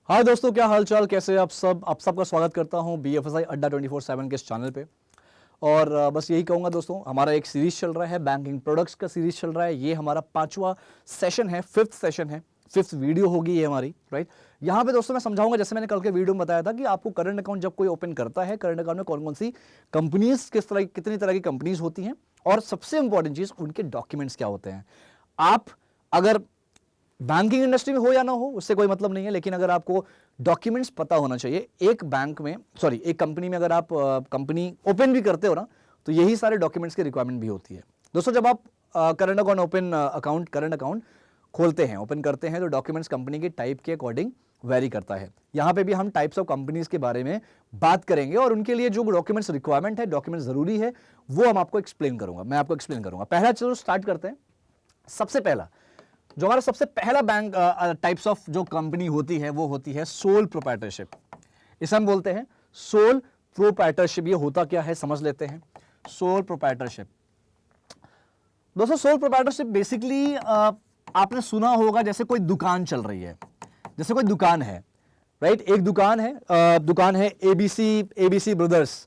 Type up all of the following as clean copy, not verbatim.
हाय दोस्तों, क्या हाल चाल, कैसे हैं आप सब। आप सबका स्वागत करता हूं BFSI अड्डा 24/7 के इस चैनल पे। और बस यही कहूंगा दोस्तों, हमारा एक सीरीज चल रहा है, बैंकिंग प्रोडक्ट्स का सीरीज चल रहा है। ये हमारा 5वां सेशन है, 5th सेशन है, 5th वीडियो होगी ये हमारी, राइट। यहाँ पे दोस्तों मैं समझाऊंगा, जैसे मैंने कल के वीडियो में बताया था कि आपको करंट अकाउंट जब कोई ओपन करता है, करंट अकाउंट में कौन कौन सी कंपनीज, कितनी तरह की कंपनीज होती हैं, और सबसे इंपॉर्टेंट चीज उनके डॉक्यूमेंट्स क्या होते हैं। आप अगर बैंकिंग इंडस्ट्री में हो या ना हो उससे कोई मतलब नहीं है, लेकिन अगर आपको डॉक्यूमेंट्स पता होना चाहिए। एक बैंक में, सॉरी, एक कंपनी में अगर आप कंपनी ओपन भी करते हो ना, तो यही सारे डॉक्यूमेंट्स की रिक्वायरमेंट भी होती है। दोस्तों, जब आप करंट अकाउंट खोलते हैं, ओपन करते हैं, तो डॉक्यूमेंट्स कंपनी के टाइप के अकॉर्डिंग वेरी करता है। यहां पे भी हम टाइप्स ऑफ कंपनीज के बारे में बात करेंगे और उनके लिए जो डॉक्यूमेंट्स रिक्वायरमेंट है, डॉक्यूमेंट्स जरूरी है, वो हम आपको एक्सप्लेन करूंगा, मैं आपको एक्सप्लेन करूंगा। पहला चलो स्टार्ट करते हैं। सबसे पहला जो हमारा सबसे पहला बैंक टाइप्स ऑफ जो कंपनी होती है, वो होती है सोल प्रोप्राइटरशिप। इसे हम बोलते हैं सोल प्रोप्राइटरशिप। ये होता क्या है समझ लेते हैं। सोल प्रोप्राइटरशिप, दोस्तों, सोल प्रोप्राइटरशिप बेसिकली आपने सुना होगा, जैसे कोई दुकान चल रही है, जैसे कोई दुकान है, राइट। एक दुकान है एबीसी ब्रदर्स,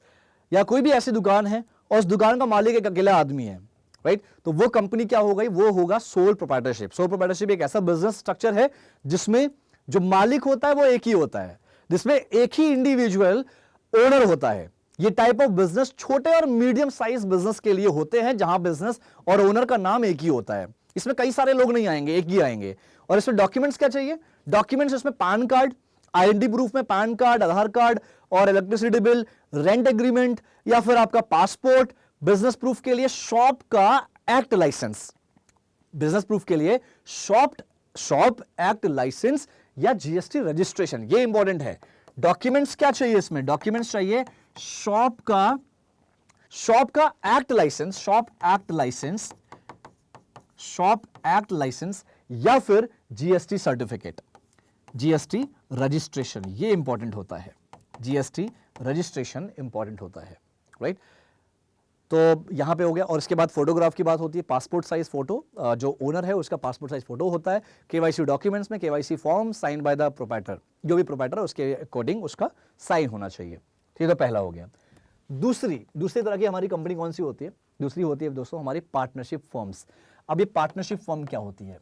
या कोई भी ऐसी दुकान है, और उस दुकान का मालिक एक अकेला आदमी है, राइट। तो वो कंपनी क्या हो गई, वो होगा सोल प्रोप्राइटरशिप। सोल प्रोप्राइटरशिप एक ऐसा बिजनेस स्ट्रक्चर है जिसमें जो मालिक होता है वो एक ही होता है, जिसमें एक ही इंडिविजुअल ओनर होता है। ये टाइप ऑफ बिजनेस छोटे और मीडियम साइज बिजनेस के लिए होते हैं, जहां बिजनेस और ओनर का नाम एक ही होता है। इसमें कई सारे लोग नहीं आएंगे, एक ही आएंगे। और इसमें डॉक्यूमेंट्स क्या चाहिए? डॉक्यूमेंट्स इसमें पैन कार्ड, आइडेंटिटी प्रूफ में पैन कार्ड, आधार कार्ड और इलेक्ट्रिसिटी बिल, रेंट एग्रीमेंट, या फिर आपका पासपोर्ट। बिजनेस प्रूफ के लिए शॉप का एक्ट लाइसेंस, बिजनेस प्रूफ के लिए शॉप एक्ट लाइसेंस या जीएसटी रजिस्ट्रेशन, ये इंपॉर्टेंट है। डॉक्यूमेंट्स क्या चाहिए इसमें? डॉक्यूमेंट्स चाहिए शॉप का एक्ट लाइसेंस या फिर जीएसटी सर्टिफिकेट, जीएसटी रजिस्ट्रेशन, ये इंपॉर्टेंट होता है। जीएसटी रजिस्ट्रेशन इंपॉर्टेंट होता है, राइट। तो यहां पे हो गया। और इसके बाद फोटोग्राफ की बात होती है, पासपोर्ट साइज फोटो, जो ओनर है उसका पासपोर्ट साइज फोटो होता है। केवाईसी डॉक्यूमेंट्स में KYC form sign by the proprietor, जो भी प्रोप्राइटर है उसके अकॉर्डिंग उसका साइन होना चाहिए। ठीक है, तो पहला हो गया। दूसरी तरह की हमारी कंपनी कौन सी होती है? दूसरी होती है दोस्तों हमारी पार्टनरशिप फर्म्स। अब ये पार्टनरशिप फर्म क्या होती है?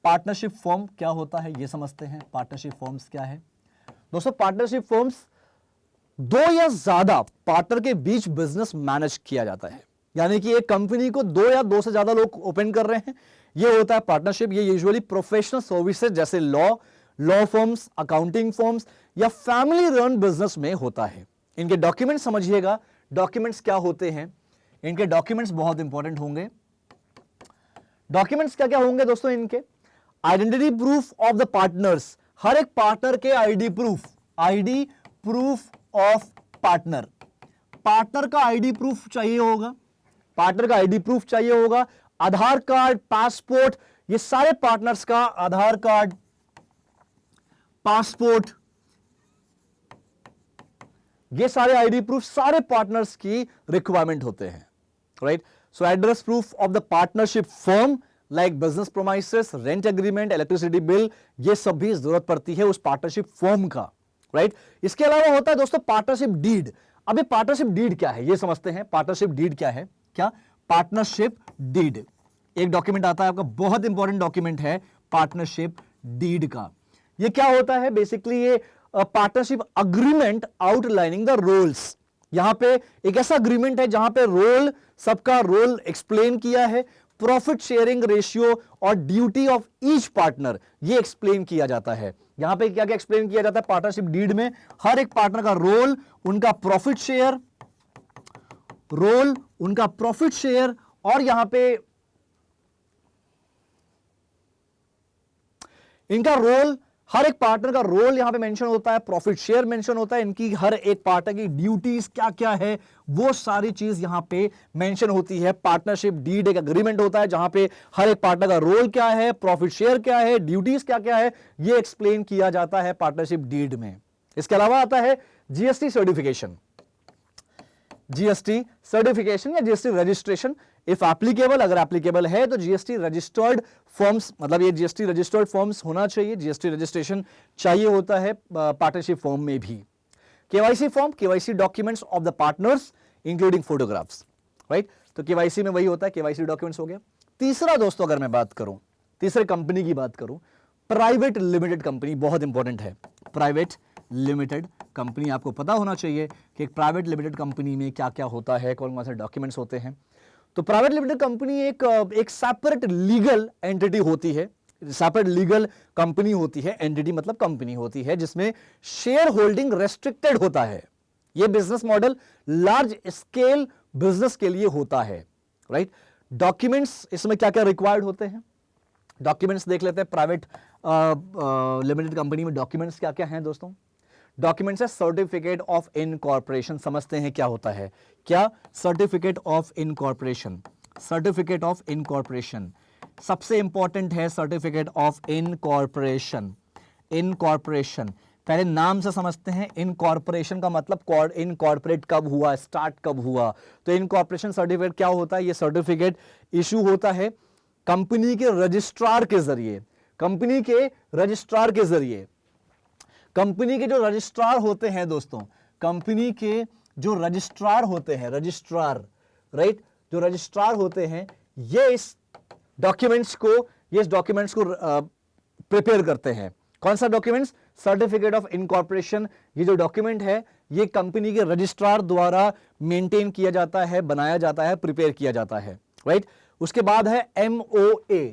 पार्टनरशिप फर्म क्या होता है ये समझते हैं। पार्टनरशिप फर्म्स क्या है दोस्तों? पार्टनरशिप फर्म्स दो या ज्यादा पार्टनर के बीच बिजनेस मैनेज किया जाता है, यानी कि एक कंपनी को दो या दो से ज्यादा लोग ओपन कर रहे हैं, ये होता है पार्टनरशिप। ये यूजुअली प्रोफेशनल सर्विसेज जैसे लॉ फर्म्स, अकाउंटिंग फर्म्स या फैमिली रन बिजनेस में होता है। इनके डॉक्यूमेंट्स समझिएगा, डॉक्यूमेंट्स क्या होते हैं। इनके डॉक्यूमेंट्स बहुत इंपॉर्टेंट होंगे। डॉक्यूमेंट्स क्या क्या होंगे दोस्तों इनके? Identity proof of the partners, हर एक पार्टनर के ID proof of partner, partner का आईडी प्रूफ चाहिए होगा। आधार कार्ड, पासपोर्ट, ये सारे पार्टनर्स का आधार कार्ड, पासपोर्ट, ये सारे आईडी प्रूफ सारे पार्टनर्स की रिक्वायरमेंट होते हैं, right. So address proof of the partnership firm like business premises, rent agreement, electricity bill, ये सब भी जरूरत पड़ती है उस पार्टनरशिप फर्म का, राइट। इसके अलावा होता है दोस्तों पार्टनरशिप डीड। अभी पार्टनरशिप डीड क्या है ये समझते हैं। पार्टनरशिप डीड क्या है? पार्टनरशिप डीड एक डॉक्यूमेंट आता है आपका, बहुत इंपॉर्टेंट डॉक्यूमेंट है पार्टनरशिप डीड का। ये क्या होता है? बेसिकली ये partnership agreement outlining the roles. यहां पे एक ऐसा अग्रीमेंट है जहां पे सबका रोल एक्सप्लेन किया है। प्रॉफिट शेयरिंग रेशियो और ड्यूटी ऑफ ईच पार्टनर, ये एक्सप्लेन किया जाता है। यहां पे क्या क्या एक्सप्लेन किया जाता है पार्टनरशिप डीड में? हर एक पार्टनर का रोल, उनका प्रॉफिट शेयर, और यहां पे इनका रोल, हर एक पार्टनर का रोल यहां पे मेंशन होता है, प्रॉफिट शेयर मेंशन होता है, इनकी हर एक पार्टनर की ड्यूटीज क्या क्या है, वो सारी चीज यहां पे मेंशन होती है। पार्टनरशिप डीड एक एग्रीमेंट होता है जहां पे हर एक पार्टनर का रोल क्या है, प्रॉफिट शेयर क्या है, ड्यूटीज क्या क्या है, ये एक्सप्लेन किया जाता है पार्टनरशिप डीड में। इसके अलावा आता है जीएसटी सर्टिफिकेशन या जीएसटी रजिस्ट्रेशन। इफ एप्लीकेबल, अगर एप्लीकेबल है तो जीएसटी रजिस्टर्ड फॉर्म्स, मतलब ये जीएसटी रजिस्टर्ड फॉर्म्स होना चाहिए, जीएसटी रजिस्ट्रेशन चाहिए होता है पार्टनरशिप फॉर्म में भी। KYC form, KYC documents of the partners including photographs, right. तो केवाईसी में वही होता है, केवाईसी डॉक्यूमेंट्स हो गया। तीसरा दोस्तों अगर मैं बात करूं, तीसरे कंपनी की बात करूं, प्राइवेट लिमिटेड कंपनी, बहुत इंपॉर्टेंट है। प्राइवेट लिमिटेड कंपनी, आपको पता होना चाहिए कि एक प्राइवेट लिमिटेड कंपनी में क्या क्या होता है, कौन कौन से डॉक्यूमेंट्स होते हैं। तो प्राइवेट लिमिटेड कंपनी एक सेपरेट लीगल एंटिटी होती है, सेपरेट लीगल कंपनी होती है, एंटिटी मतलब कंपनी होती है जिसमें शेयर होल्डिंग रेस्ट्रिक्टेड होता है। यह business model large scale business के लिए होता है, राइट। डॉक्यूमेंट्स इसमें क्या क्या रिक्वायर्ड होते हैं, डॉक्यूमेंट्स देख लेते हैं। प्राइवेट लिमिटेड कंपनी में डॉक्यूमेंट्स क्या क्या हैं दोस्तों। डॉक्यूमेंट्स है सर्टिफिकेट ऑफ इनकॉर्पोरेशन, समझते हैं क्या होता है, क्या certificate of incorporation. Certificate of incorporation सबसे इंपॉर्टेंट है, सर्टिफिकेट ऑफ इनकॉर्पोरेशन। इनकॉर्पोरेशन पहले नाम से समझते हैं, इनकॉर्पोरेशन का मतलब इनकॉर्पोरेट कब हुआ, स्टार्ट कब हुआ। तो इनकॉर्पोरेशन सर्टिफिकेट क्या होता है, ये सर्टिफिकेट इशू होता है कंपनी के रजिस्ट्रार के जरिए, कंपनी के रजिस्ट्रार के जरिए। कंपनी के जो रजिस्ट्रार होते हैं दोस्तों, कंपनी के जो रजिस्ट्रार होते हैं, रजिस्ट्रार, राइट, जो रजिस्ट्रार होते हैं, ये इस डॉक्यूमेंट्स को प्रिपेयर करते हैं। कौन सा डॉक्यूमेंट्स, सर्टिफिकेट ऑफ इनकॉर्पोरेशन। ये जो डॉक्यूमेंट है ये कंपनी के रजिस्ट्रार द्वारा मेंटेन किया जाता है, बनाया जाता है, प्रिपेयर किया जाता है, राइट। उसके बाद है MOA,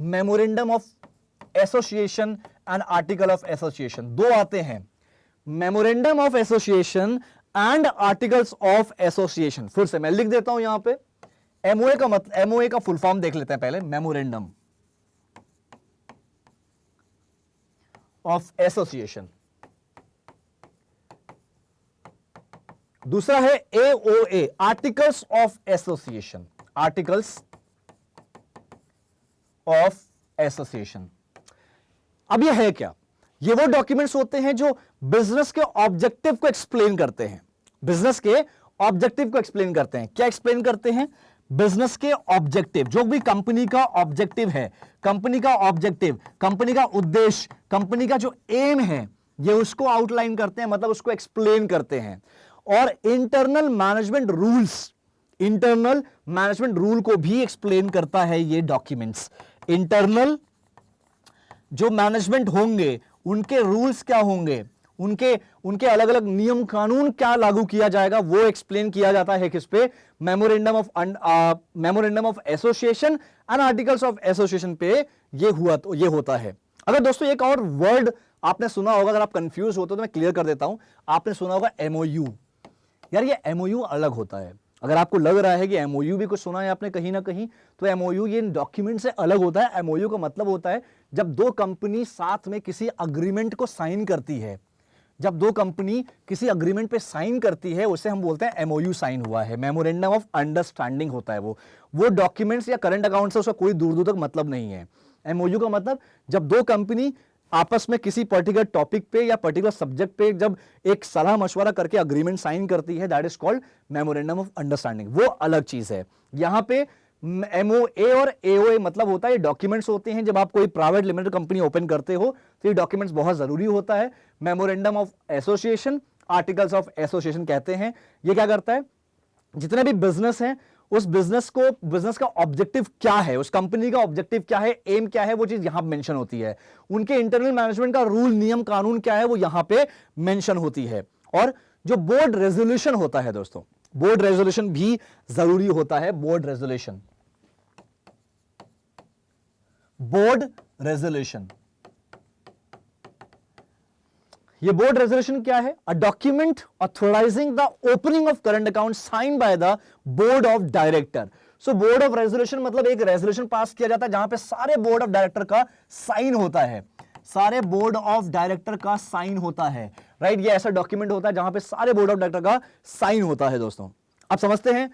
memorandum of association and article of association. दो आते हैं, memorandum of association and articles of association. फिर से मैं लिख देता हूं यहां पे, MOA का फुल फॉर्म देख लेते हैं पहले, मेमोरेंडम ऑफ एसोसिएशन। दूसरा है AOA, articles of association, articles of association. अब यह है क्या, ये वो डॉक्यूमेंट्स होते हैं जो बिजनेस के ऑब्जेक्टिव को एक्सप्लेन करते हैं, बिजनेस के ऑब्जेक्टिव को एक्सप्लेन करते हैं। क्या एक्सप्लेन करते हैं, बिजनेस के ऑब्जेक्टिव, जो भी कंपनी का ऑब्जेक्टिव है, कंपनी का ऑब्जेक्टिव, कंपनी का उद्देश्य, कंपनी का जो एम है, ये उसको आउटलाइन करते हैं, मतलब उसको एक्सप्लेन करते हैं। और internal management rules, internal management rule को भी एक्सप्लेन करता है ये डॉक्यूमेंट्स। इंटरनल जो मैनेजमेंट होंगे उनके रूल्स क्या होंगे, उनके अलग अलग नियम कानून क्या लागू किया जाएगा, वो एक्सप्लेन किया जाता है किस पे, memorandum of association and articles of association पे ये होता है। अगर दोस्तों एक और वर्ड आपने सुना होगा, अगर आप कंफ्यूज होते हो तो मैं क्लियर कर देता हूं, आपने सुना होगा MOU। यार ये MOU अलग होता है, अगर आपको लग रहा है कि MOU भी कुछ सुना है आपने कहीं ना कहीं, तो MOU ये डॉक्यूमेंट से अलग होता है। MOU का मतलब होता है जब दो कंपनी साथ में किसी अग्रीमेंट को साइन करती है, जब दो कंपनी किसी अग्रीमेंट पे साइन करती है उसे हम बोलते हैं MOU साइन हुआ है, मेमोरेंडम ऑफ अंडरस्टैंडिंग होता है वो डॉक्यूमेंट्स या करंट अकाउंट से उसका कोई दूर दूर तक मतलब नहीं है। MOU का मतलब जब दो कंपनी आपस में किसी पर्टिकुलर टॉपिक पे या पर्टिकुलर सब्जेक्ट पे जब एक सलाह मशवरा करके अग्रीमेंट साइन करती है, that is called memorandum of understanding, वो अलग चीज है। यहां पे MOA और AOA मतलब होता है ये डॉक्यूमेंट्स होते हैं, जब आप कोई प्राइवेट लिमिटेड कंपनी ओपन करते हो तो ये डॉक्यूमेंट्स बहुत जरूरी होता है। Memorandum of association, articles of association कहते हैं। ये क्या करता है, जितने भी बिजनेस हैं उस बिजनेस का ऑब्जेक्टिव क्या है, उस कंपनी का ऑब्जेक्टिव क्या है, एम क्या है, वो चीज यहां मेंशन होती है। उनके इंटरनल मैनेजमेंट का रूल, नियम कानून क्या है, वो यहां पे मेंशन होती है। और जो बोर्ड रेजोल्यूशन होता है दोस्तों, बोर्ड रेजोल्यूशन भी जरूरी होता है। बोर्ड रेजोल्यूशन, बोर्ड रेजोल्यूशन, ये बोर्ड रेजोल्यूशन क्या है, a document authorising the opening of current account sign by the board of director. So board of resolution मतलब एक रेजोल्यूशन पास किया जाता है जहां पे सारे बोर्ड ऑफ डायरेक्टर का साइन होता है, सारे बोर्ड ऑफ डायरेक्टर का साइन होता है, राइट। ये ऐसा डॉक्यूमेंट होता है जहां पे सारे बोर्ड ऑफ डायरेक्टर का साइन होता है दोस्तों। अब समझते हैं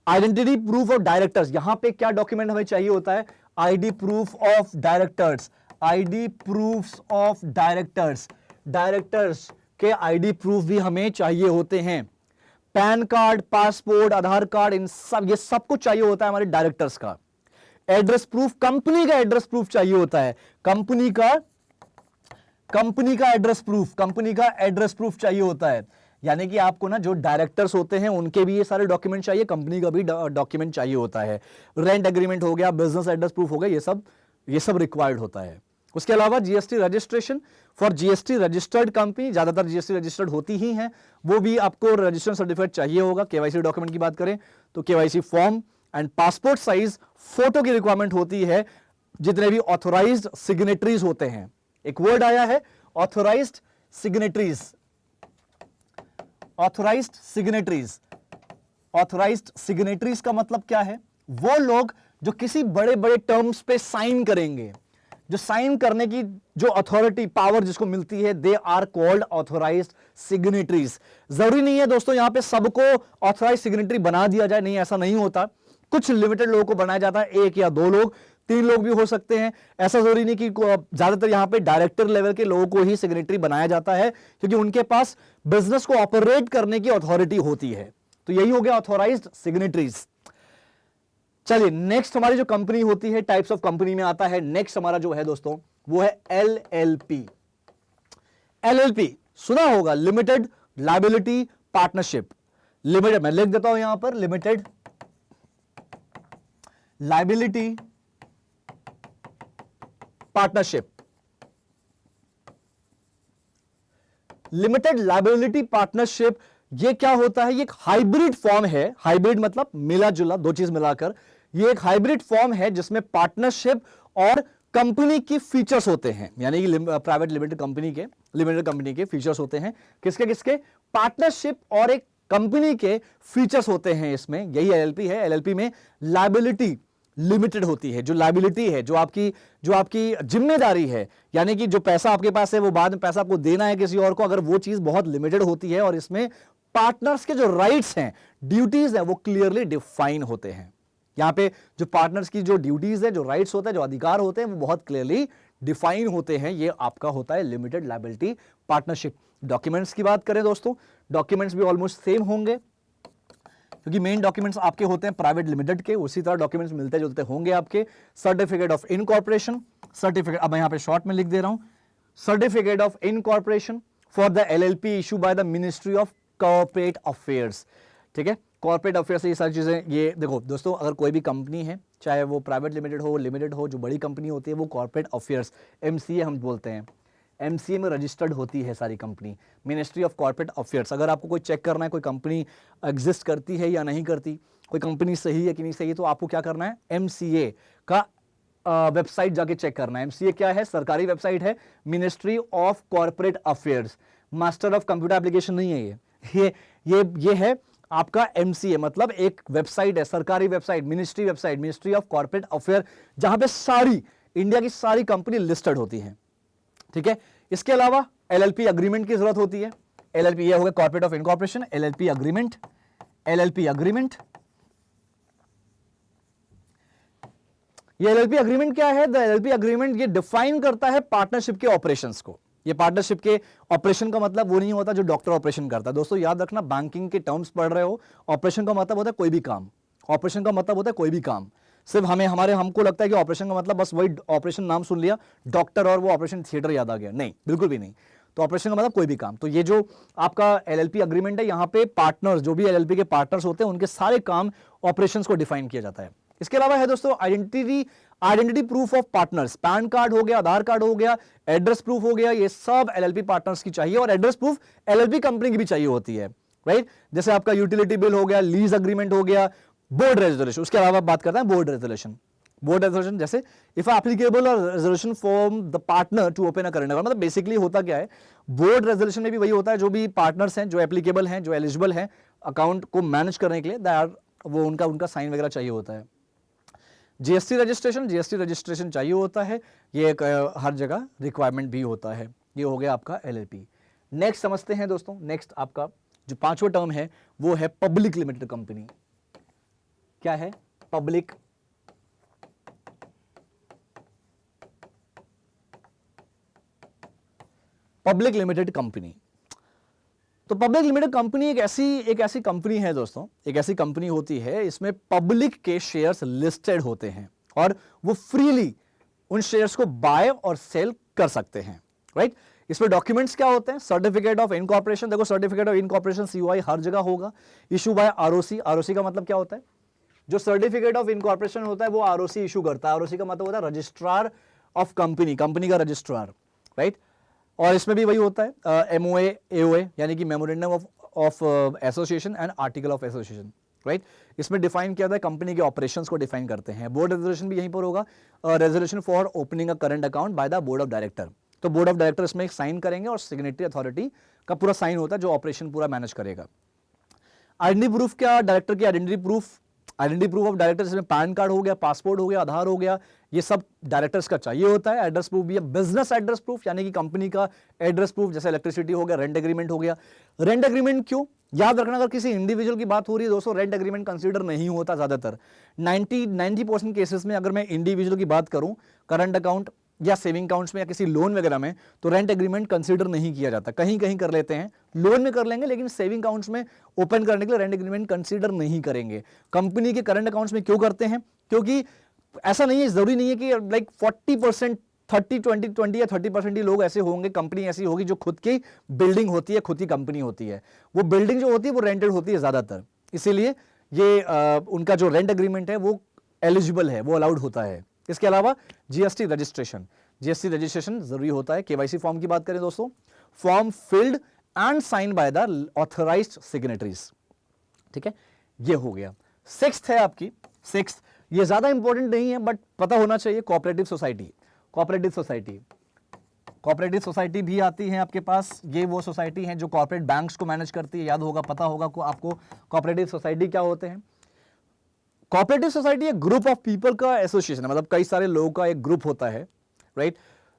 आइडेंटिटी प्रूफ ऑफ डायरेक्टर्स, यहां पे क्या डॉक्यूमेंट हमें चाहिए होता है, ID proof of directors, ID proofs of directors, directors के ID प्रूफ भी हमें चाहिए होते हैं। पैन कार्ड, पासपोर्ट, आधार कार्ड, इन सब, ये सब कुछ चाहिए होता है हमारे डायरेक्टर्स का। एड्रेस प्रूफ, कंपनी का एड्रेस प्रूफ चाहिए होता है, कंपनी का एड्रेस प्रूफ चाहिए होता है। यानी कि आपको ना जो डायरेक्टर्स होते हैं उनके भी ये सारे डॉक्यूमेंट चाहिए, कंपनी का भी डॉक्यूमेंट चाहिए होता है। रेंट एग्रीमेंट हो गया, बिजनेस एड्रेस प्रूफ हो गया, ये सब रिक्वायर्ड होता है। उसके अलावा GST registration for GST registered company, ज्यादातर जीएसटी रजिस्टर्ड होती ही हैं, वो भी आपको रजिस्ट्रेशन सर्टिफिकेट चाहिए होगा। केवाईसी डॉक्यूमेंट की बात करें तो KYC form and passport size photo की रिक्वायरमेंट होती है जितने भी ऑथोराइज्ड सिग्नेटरीज होते हैं। एक वर्ड आया है ऑथोराइज्ड सिग्नेटरीज। ऑथोराइज्ड सिग्नेटरीज का मतलब क्या है? वो लोग जो किसी बड़े बड़े टर्म्स पे साइन करेंगे, जो साइन करने की जो अथॉरिटी पावर जिसको मिलती है, they are called authorised signatories. जरूरी नहीं है दोस्तों यहां पे सबको ऑथोराइज्ड सिग्नेटरी बना दिया जाए, नहीं, ऐसा नहीं होता। कुछ लिमिटेड लोगों को बनाया जाता है, 1 या 2 लोग, 3 लोग भी हो सकते हैं। ऐसा जरूरी नहीं कि ज्यादातर यहां पे डायरेक्टर लेवल के लोगों को ही सेक्रेटरी बनाया जाता है, क्योंकि उनके पास बिजनेस को ऑपरेट करने की अथॉरिटी होती है। तो यही हो गया ऑथोराइज्ड सिग्नेटरीज। चलिए नेक्स्ट हमारी जो कंपनी होती है, टाइप्स ऑफ कंपनी में आता है, नेक्स्ट हमारा जो है दोस्तों वो है एलएलपी। एलएलपी सुना होगा, लिमिटेड लायबिलिटी पार्टनरशिप। लिमिटेड, मैं लिख देता हूं यहां पर, limited liability partnership. Limited liability partnership ये क्या होता है? ये एक हाइब्रिड फॉर्म है। हाइब्रिड मतलब मिला जुला, दो चीज मिलाकर। ये एक हाइब्रिड फॉर्म है जिसमें पार्टनरशिप और कंपनी की फीचर्स होते हैं, यानी कि प्राइवेट लिमिटेड कंपनी के फीचर्स होते हैं। किसके किसके? पार्टनरशिप और एक कंपनी के फीचर्स होते हैं इसमें। यही एलएलपी है। एलएलपी में लायबिलिटी लिमिटेड होती है। जो लायबिलिटी है, जो आपकी जिम्मेदारी है, यानी कि जो पैसा आपके पास है वो बाद में पैसा आपको देना है किसी और को, अगर वो चीज बहुत लिमिटेड होती है और इसमें पार्टनर्स के जो राइट्स हैं, ड्यूटीज हैं, वो क्लियरली डिफाइन होते हैं। यहां पे जो पार्टनर्स की जो ड्यूटीज है, जो राइट्स होते हैं, जो अधिकार होते हैं, वो बहुत क्लियरली डिफाइन होते हैं। ये आपका होता है लिमिटेड लायबिलिटी पार्टनरशिप। डॉक्यूमेंट्स की बात करें दोस्तों, डॉक्यूमेंट्स भी ऑलमोस्ट सेम होंगे, क्योंकि मेन डॉक्यूमेंट्स आपके होते हैं प्राइवेट लिमिटेड के, उसी तरह डॉक्यूमेंट्स मिलते जुलते होंगे आपके। सर्टिफिकेट ऑफ इनकॉर्पोरेशन, सर्टिफिकेट, अब मैं यहां पे शॉर्ट में लिख दे रहा हूं, certificate of incorporation for the LLP issue by the ministry of corporate affairs. ठीक है, कॉर्पोरेट अफेयर्स, ये सारी चीजें, ये देखो दोस्तों, अगर कोई भी कंपनी है, चाहे वो प्राइवेट लिमिटेड हो, लिमिटेड हो, जो बड़ी कंपनी होती है वो कॉर्पोरेट अफेयर्स, एमसीए हम बोलते हैं, एमसीए में रजिस्टर्ड होती है सारी company, ministry of corporate affairs. अगर आपको कोई चेक करना है कोई कंपनी एग्जिस्ट करती है या नहीं करती, कोई कंपनी सही है कि नहीं सही है, तो आपको क्या करना है? एमसीए का वेबसाइट जाके चेक करना है। एमसीए क्या है? सरकारी वेबसाइट है, ministry of corporate affairs. Master of computer application नहीं है ये है आपका एमसीए, मतलब एक वेबसाइट है, सरकारी website, ministry of corporate affair, जहां पे सारी इंडिया की सारी कंपनी लिस्टेड होती है। ठीक है, इसके अलावा एलएलपी अग्रीमेंट की जरूरत होती है। एलएलपी ये हो गया corporate of incorporation, LLP agreement. ये एलएलपी अग्रीमेंट क्या है? द एलएलपी अग्रीमेंट ये डिफाइन करता है पार्टनरशिप के ऑपरेशंस को। ये पार्टनरशिप के ऑपरेशन का मतलब वो नहीं होता जो डॉक्टर ऑपरेशन करता है। दोस्तों याद रखना, बैंकिंग के टर्म्स पढ़ रहे हो, ऑपरेशन का मतलब होता है कोई भी काम। ऑपरेशन का मतलब होता है कोई भी काम। सिर्फ हमको लगता है कि ऑपरेशन का मतलब बस वही ऑपरेशन नाम सुन लिया, डॉक्टर और वो ऑपरेशन थिएटर याद आ गया, नहीं, बिल्कुल भी नहीं। तो ऑपरेशन का मतलब कोई भी काम। तो ये जो आपका एलएलपी अग्रीमेंट है, यहां पे पार्टनर्स, जो भी एलएलपी के पार्टनर्स होते हैं, उनके सारे काम, ऑपरेशंस को डिफाइन किया जाता है। इसके अलावा है दोस्तों identity proof of partners. Pan card हो गया, आधार कार्ड हो गया, एड्रेस प्रूफ हो गया, ये सब एलएलपी पार्टनर्स की चाहिए। और एड्रेस प्रूफ एलएलपी कंपनी की भी चाहिए होती है, राइट? जैसे आपका यूटिलिटी बिल हो गया, लीज अग्रीमेंट हो गया, बोर्ड रेजोल्यूशन। उसके अलावा बात करते हैं बोर्ड रेजोल्यूशन, जैसे इफ एप्लीकेबल और resolution from the partner to open a current account. मतलब बेसिकली होता क्या है, बोर्ड रेजोल्यूशन में भी वही होता है, जो भी पार्टनर्स हैं, जो एप्लीकेबल हैं, जो एलिजिबल हैं अकाउंट को मैनेज करने के लिए, वो उनका साइन वगैरह चाहिए होता है। जीएसटी रजिस्ट्रेशन चाहिए होता है, ये एक हर जगह रिक्वायरमेंट भी होता है। ये हो गया आपका एलएलपी। नेक्स्ट समझते हैं दोस्तों, नेक्स्ट आपका जो पांचवा टर्म है वो है पब्लिक लिमिटेड कंपनी। क्या है? Public limited company. तो पब्लिक लिमिटेड कंपनी एक ऐसी कंपनी है दोस्तों, एक ऐसी कंपनी होती है इसमें पब्लिक के शेयर्स लिस्टेड होते हैं और वो फ्रीली उन शेयर्स को बाय और सेल कर सकते हैं, राइट। इसमें डॉक्यूमेंट्स क्या होते हैं? सर्टिफिकेट ऑफ इनकॉर्पोरेशन, देखो सर्टिफिकेट ऑफ इनकॉर्पोरेशन सीओआई हर जगह होगा, इशू बाय आरओसी। आरओसी का मतलब क्या होता है? जो सर्टिफिकेट ऑफ इनकॉर्पोरेशन होता है वो आरओसी इशू करता है। आरओसी का मतलब होता है रजिस्ट्रार ऑफ कंपनी, कंपनी का रजिस्ट्रार, राइट। और इसमें भी वही होता है एमओए एओए यानी कि memorandum of association and article of association, right. इसमें डिफाइन किया जाता है कंपनी के ऑपरेशंस को डिफाइन करते हैं। बोर्ड रेजोल्यूशन भी यहीं पर होगा, resolution for opening a current account by the board of director. तो बोर्ड ऑफ डायरेक्टर इसमें एक साइन करेंगे और सिग्नेटरी अथॉरिटी का पूरा साइन होता है जो ऑपरेशन पूरा मैनेज करेगा। आइडेंटिटी प्रूफ क्या? डायरेक्टर की आइडेंटिटी प्रूफ ऑफ डायरेक्टर, इसमें पैन कार्ड हो गया, पासपोर्ट हो गया, आधार हो गया, ये सब डायरेक्टर्स का चाहिए होता है। एड्रेस प्रूफ भी है, बिजनेस एड्रेस प्रूफ यानी कि कंपनी का एड्रेस प्रूफ, जैसे इलेक्ट्रिसिटी हो गया, रेंट एग्रीमेंट हो गया। रेंट एग्रीमेंट क्यों? याद रखना, अगर किसी इंडिविजुअल की बात हो रही है दोस्तों, रेंट एग्रीमेंट कंसीडर नहीं होता ज्यादातर। 90% केसेस में अगर मैं इंडिविजुअल की बात करूं, करंट अकाउंट या सेविंग अकाउंट्स में या किसी लोन वगैरह में, तो रेंट एग्रीमेंट कंसीडर नहीं किया जाता। कहीं कहीं कर लेते हैं, लोन में कर लेंगे, लेकिन सेविंग अकाउंट्स में ओपन करने के लिए रेंट एग्रीमेंट कंसीडर नहीं करेंगे। कंपनी के करंट अकाउंट्स में क्यों करते हैं? क्योंकि ऐसा नहीं है, जरूरी नहीं है कि लाइक 40%, 30-20 या 30% ही लोग ऐसे होंगे, कंपनी ऐसी होगी जो खुद की बिल्डिंग होती है, खुद की कंपनी होती है। वो बिल्डिंग जो होती है वो रेंटेड होती है ज्यादातर, इसीलिए ये उनका जो रेंट एग्रीमेंट है वो एलिजिबल है, वो अलाउड होता है। इसके अलावा जीएसटी रजिस्ट्रेशन जरूरी होता है। केवाईसी फॉर्म की बात करें दोस्तों, form filled and sign by the authorised signatories, ठीक है, ये हो गया। सिक्स्थ है आपकी, सिक्स्थ ये ज्यादा इंपॉर्टेंट नहीं है बट पता होना चाहिए, कोऑपरेटिव सोसाइटी। कोऑपरेटिव सोसाइटी भी आती है आपके पास। ये वो सोसाइटी है जो कॉर्पोरेट बैंक्स को मैनेज करती है, याद होगा, पता होगा को आपको कोऑपरेटिव सोसाइटी क्या होते हैं। कोऑपरेटिव सोसाइटी एक ग्रुप ऑफ पीपल का एसोसिएशन है, मतलब कई सारे लोगों का एक ग्रुप होता है, राइट,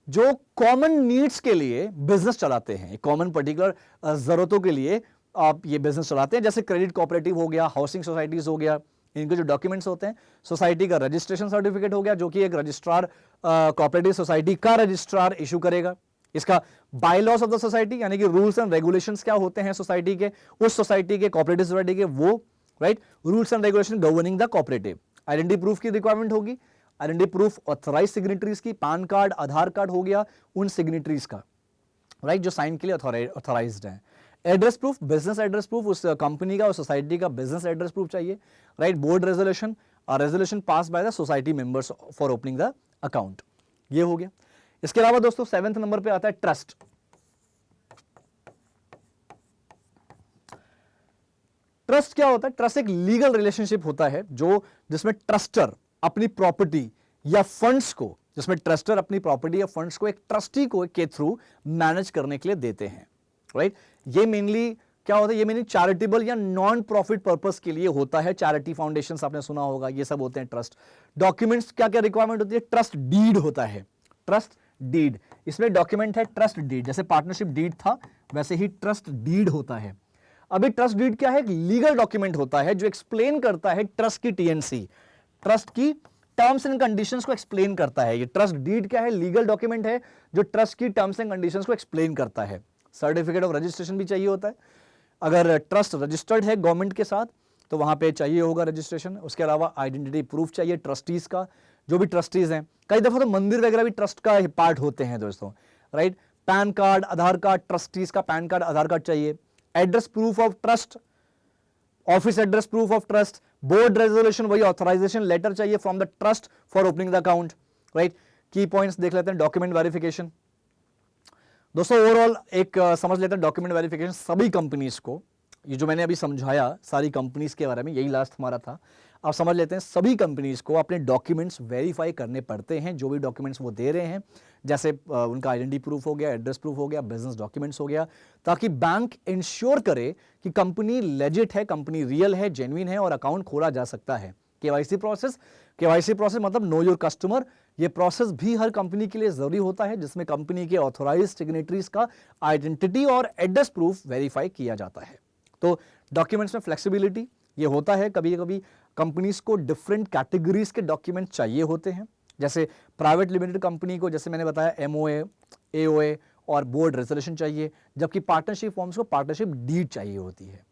जो कॉमन नीड्स के लिए बिजनेस चलाते हैं, कॉमन पर्टिकुलर जरूरतों के लिए आप ये बिजनेस चलाते हैं। जैसे क्रेडिट कोऑपरेटिव हो गया, हाउसिंग सोसाइटीज हो गया, इनके जो डॉक्यूमेंट्स होते हैं, सोसाइटी का रजिस्ट्रेशन सर्टिफिकेट हो गया जो कि एक रजिस्ट्रार कोऑपरेटिव सोसाइटी का रजिस्ट्रार इशू करेगा। इसका बायलॉज ऑफ द सोसाइटी यानी कि रूल्स एंड रेगुलेशंस क्या होते हैं सोसाइटी के, उस सोसाइटी के, कोऑपरेटिव सोसाइटी के, वो right rules and regulation governing the cooperative. Identity proof की रिक्वायरमेंट होगी, आइडेंटिटी प्रूफ ऑथराइज सिग्नेटरीज की, पैन कार्ड, आधार कार्ड हो गया उन सिग्नेटरीज का, राइट, जो साइन के लिए ऑथराइज्ड है। Address proof, business address proof, उस कंपनी का, उस सोसाइटी का बिजनेस एड्रेस प्रूफ चाहिए, right. Board resolution, resolution pass by the society members for opening the account, ये हो गया। इसके अलावा दोस्तों 7वें नंबर पे आता है ट्रस्ट। ट्रस्ट क्या होता है? ट्रस्ट एक लीगल रिलेशनशिप होता है जो जिसमें ट्रस्टर अपनी प्रॉपर्टी या फंड्स को, जिसमें ट्रस्टर अपनी प्रॉपर्टी या फंड्स को एक ट्रस्टी को के थ्रू मैनेज करने के लिए देते हैं, राइट। ये मेनली क्या होता है? ये मेनली चैरिटेबल या नॉन प्रॉफिट पर्पस के लिए होता है। चैरिटी फाउंडेशंस आपने सुना होगा, ये सब होते हैं ट्रस्ट। डॉक्यूमेंट्स क्या क्या रिक्वायरमेंट होती है? ट्रस्ट डीड होता है, ट्रस्ट डीड। इसमें डॉक्यूमेंट है ट्रस्ट डीड, जैसे पार्टनरशिप डीड था वैसे ही ट्रस्ट डीड होता है। अभी ट्रस्ट डीड क्या है? एक लीगल डॉक्यूमेंट होता है जो एक्सप्लेन करता है ट्रस्ट की टीएनसी, ट्रस्ट की टर्म्स एंड कंडीशंस को एक्सप्लेन करता है। ये ट्रस्ट डीड क्या है? लीगल डॉक्यूमेंट है जो ट्रस्ट की टर्म्स एंड कंडीशंस को एक्सप्लेन करता है। सर्टिफिकेट ऑफ रजिस्ट्रेशन भी चाहिए होता है। अगर ट्रस्ट रजिस्टर्ड है गवर्नमेंट के साथ तो वहां पे चाहिए होगा रजिस्ट्रेशन। उसके अलावा आइडेंटिटी प्रूफ चाहिए ट्रस्टीज का, जो भी ट्रस्टीज हैं। कई दफा तो मंदिर वगैरह भी ट्रस्ट का पार्ट होते हैं दोस्तों, राइट। पैन कार्ड, आधार कार्ड, ट्रस्टीज का पैन कार्ड, आधार कार्ड चाहिए। Address proof of trust, office address proof of trust. Board resolution, वही ऑथराइजेशन लेटर चाहिए from the trust for opening the account, right. की points देख लेते हैं। डॉक्यूमेंट वेरिफिकेशन दोस्तों, overall एक समझ लेते हैं डॉक्यूमेंट वेरिफिकेशन सभी कंपनीज को। ये जो मैंने अभी समझाया सारी कंपनीज के बारे में, यही लास्ट हमारा था। आप समझ लेते हैं सभी कंपनीज को अपने डॉक्यूमेंट्स वेरीफाई करने पड़ते हैं, जो भी डॉक्यूमेंट्स वो दे रहे हैं, जैसे उनका आइडेंटिटी प्रूफ हो गया, एड्रेस प्रूफ हो गया, बिजनेस डॉक्यूमेंट्स हो गया, ताकि बैंक इंश्योर करे कि कंपनी लेजिट है, कंपनी रियल है, जेन्युइन है और अकाउंट खोला जा सकता है। केवाईसी प्रोसेस मतलब नो योर कस्टमर, ये प्रोसेस भी हर कंपनी के लिए जरूरी होता है, जिसमें कंपनी के ऑथराइज्ड सिग्नेटरीज का आइडेंटिटी और एड्रेस प्रूफ वेरीफाई किया जाता है। तो डॉक्यूमेंट्स में फ्लेक्सिबिलिटी ये होता है, कभी कभी कंपनीज को डिफरेंट कैटेगरीज के डॉक्यूमेंट चाहिए होते हैं। जैसे प्राइवेट लिमिटेड कंपनी को, जैसे मैंने बताया, एमओए, एओए और बोर्ड रेजोल्यूशन चाहिए। जबकि पार्टनरशिप फॉर्म्स को पार्टनरशिप डीड चाहिए होती है।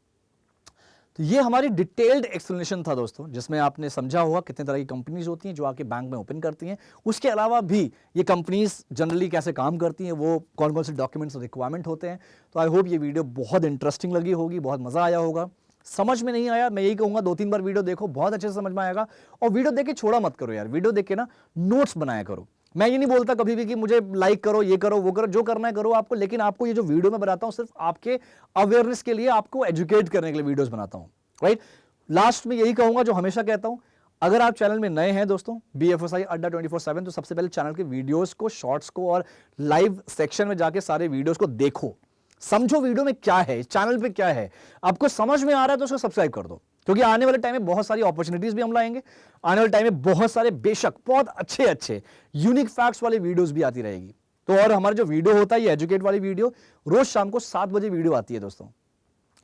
तो ये हमारी डिटेल्ड एक्सप्लेनेशन था दोस्तों, जिसमें आपने समझा होगा कितने तरह की कंपनीज होती हैं जो आके बैंक में ओपन करती हैं। उसके अलावा भी ये कंपनीज जनरली कैसे काम करती हैं, वो कौन कौन से डॉक्यूमेंट्स रिक्वायरमेंट होते हैं। तो आई होप ये वीडियो बहुत इंटरेस्टिंग लगी होगी, बहुत मजा आया होगा। समझ में नहीं आया, मैं यही कहूंगा 2-3 बार वीडियो देखो, बहुत अच्छे से समझ में आएगा। और वीडियो देख के छोड़ा मत करो यार, वीडियो देख के ना नोट्स बनाया करो। मैं ये नहीं बोलता कभी भी कि मुझे लाइक करो, ये करो, वो करो, जो करना है करो आपको, लेकिन आपको ये जो वीडियो मैं बनाता हूं सिर्फ आपके अवेयरनेस के लिए, आपको एजुकेट करने के लिए वीडियोस बनाता हूं, राइट। लास्ट में यही कहूंगा जो हमेशा कहता हूं, अगर आप चैनल में नए हैं दोस्तों BFSI अड्डा 24/7, तो सबसे पहले चैनल के वीडियोस को, शॉर्ट्स को और लाइव सेक्शन में जाके सारे वीडियोस को देखो, समझो वीडियो में क्या है, चैनल पे क्या है। आपको समझ में आ रहा है तो उसको सब्सक्राइब कर दो, क्योंकि आने वाले टाइम में बहुत सारी अपॉर्चुनिटीज भी हम लाएंगे। आने वाले टाइम में बहुत सारे बेशक बहुत अच्छे अच्छे यूनिक फैक्ट्स वाले वीडियोस भी आती रहेगी। तो और हमारा जो वीडियो होता है ये एजुकेट वाली वीडियो रोज शाम को 7 बजे वीडियो आती है दोस्तों,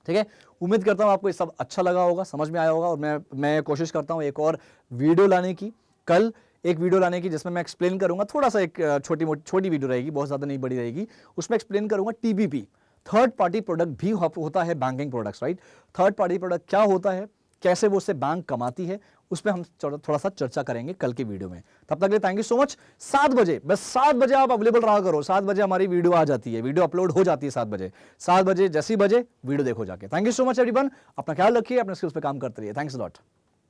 ठीक है। उम्मीद करता हूं आपको ये सब अच्छा लगा होगा, समझ में आया होगा। और मैं कोशिश करता हूं एक और वीडियो लाने की, कल एक वीडियो लाने की, जिसमें मैं एक्सप्लेन करूंगा, थोड़ा सा एक छोटी वीडियो रहेगी, बहुत ज्यादा नहीं बड़ी रहेगी। उसमें एक्सप्लेन करूंगा TPP, थर्ड पार्टी प्रोडक्ट भी होता है banking products, right. Third party product क्या होता है, कैसे वो उससे बैंक कमाती है, उस पर हम थोड़ा सा चर्चा करेंगे कल की वीडियो में। तब तक के लिए थैंक यू सो मच। 7 बजे, बस 7 बजे आप अवेलेबल रहा करो। 7 बजे हमारी वीडियो आ जाती है, वीडियो अपलोड हो जाती है 7 बजे। 7 बजे जैसी बजे वीडियो देखो जाके। Thank you so much everyone, अपना ख्याल रखिए, अपने स्किल्स पे काम करते रहिए। Thanks a lot.